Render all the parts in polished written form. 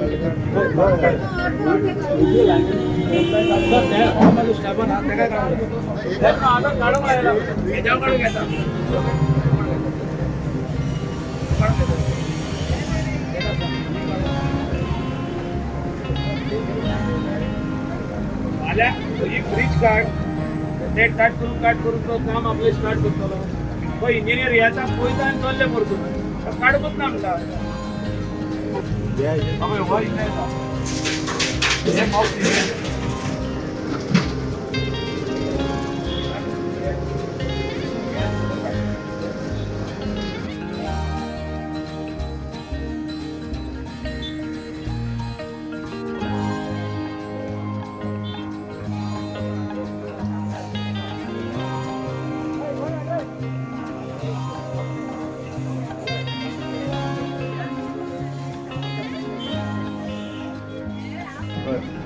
Fridge card ते काट करून तो काम आपले स्टार्ट करतलो इंजिनियर याचा पयता आनी चल्ले परतून काडूच ना आमकां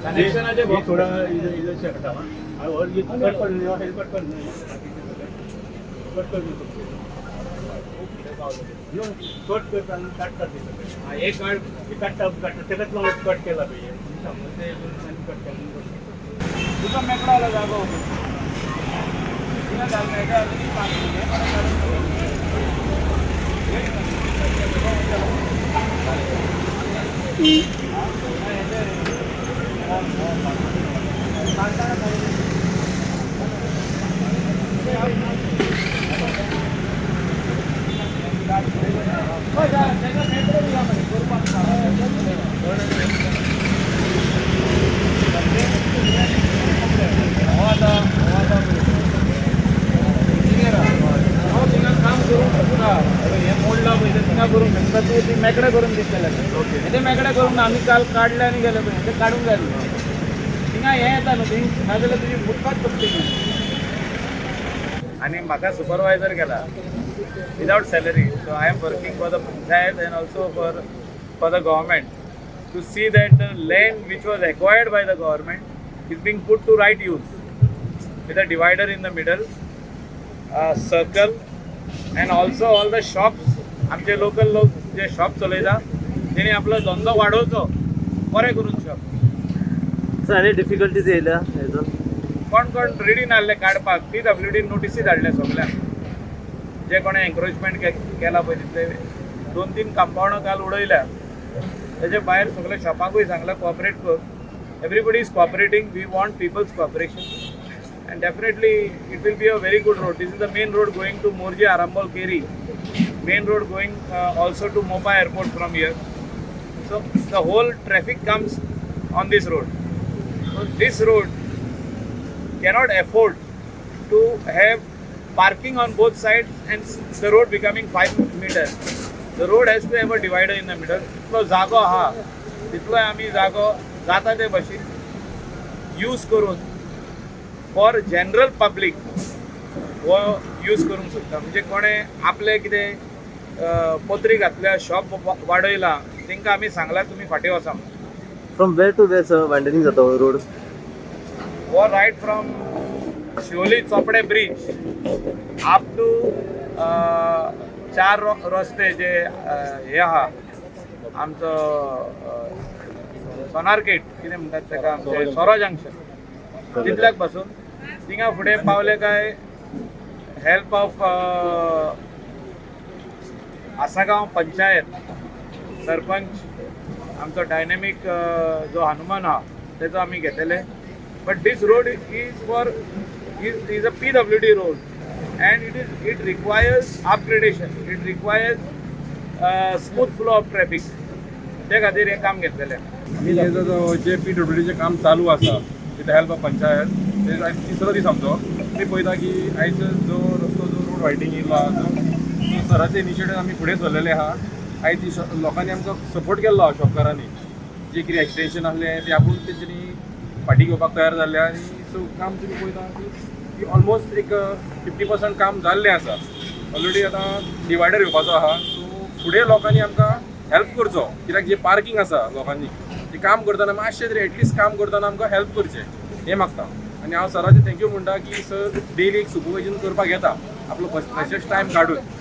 कनेक्शनाचे थोडा इधर से हटावा और ये कट कर लियो हेल्प कर यो कट करताना कट करते हां एक कट त्याच्यात मला कट केला पाहिजे ते कट केला तुझा मेकडाला जागा होतो तिला जागा का अजून मेकड्या करून दिसलेले ते मेकड्या करून आम्ही काल काढले आणि गेले पाहिजे ते काढून गेले तिंगा हे येता न्हू ती नाजाल्यार तुजी फुटपाथ पडटली आणि म्हाका सुपरवायझर केला without salary so I am working for the panchayat and also for the government to see that the land which was acquired by the government is being put to right use with a divider in the middle circle and also all the shops आमचे local लोक जे shop चलयता तेणी आपलो धंदो वाडोवचो बरें करून shop आनी डिफिकल्टीज येयल्या हेजो कोण रेडी नासले काडपाक PWD नोटिसी धाडल्या सगळ्यांक जे कोणें एन्करेजमेंट केला पळय तितले 2-3 कंपाउंडां काल उडयल्या तेजे भायर सगळे शॉपाकूय सांगलां कॉपरेट कर everybody is cooperating we want people's cooperation and definitely it will be a very good road this is the main road going to Morjim Arambol Keri main road going also to Mopa airport from here. So the whole traffic comes on this road. So this road cannot afford to have parking on both sides and the road becoming 5 meters. The road has to have a divider in the middle. So जागो हा तितलो आमी जागो जाता ते भाशेन use करून for general public वो यूज करूंक सोदता म्हणजे कोणें आपले कितें पत्री घातल्या शॉप वाडयला तांकां आमी सांगला तुमी फाटीं वचा from where to where sir winding जाता हो रोड वो right from Siolim Chopdem bridge up to 4 रस्ते जे हे आहा आमचो सोनारकेट कितें म्हणटात ताका आमचे सोरो जंक्शन तितल्याक पासून थिंगा फुडें पावले काय हेल्प ऑफ आसागांव पंचायत सरपंच आमचो डायनेमीक जो हनुमान हा तेजो आमी घेतले but this road is for is a PWD road and it requires upgradation it requires smooth flow of traffic ते खातीर हे काम घेतलेले आमी जे PWDचें काम चालू आसा विथ हेल्प ऑफ पंचायत ते आयज तिसरो दीस आमचो मी पळयता की आयज जो रस्तो जो रोड वायडनींग येयलो सराचे इनिशिएटीव आमी फुडें चल्लेले आहा आयज लोकांनी आमकां सपोर्ट केल्लो आहा शॉपकारांनी जे कितें एक्सटेंशन आसलें ते आपूण तेंच्यांनी फाटीं घेवपाक तयार जाल्ले आनी सो काम तुमी पळयता की ऑलमोस्ट एक 50% काम जाल्लें आसा ऑलरेडी आतां डिवायडर येवपाचो आहा सो फुडें लोकांनी आमकां हेल्प करचो कित्याक जे पार्किंग आसा लोकांनी ते काम करतना मातशें तरी एटलिस्ट काम करतना आमकां हेल्प करचें हें मागता आनी हांव सराचें थँक्यू म्हणटा की सर डेली एक सुपरवायजन करपाक येता आपलो प्रेशस टायम काडून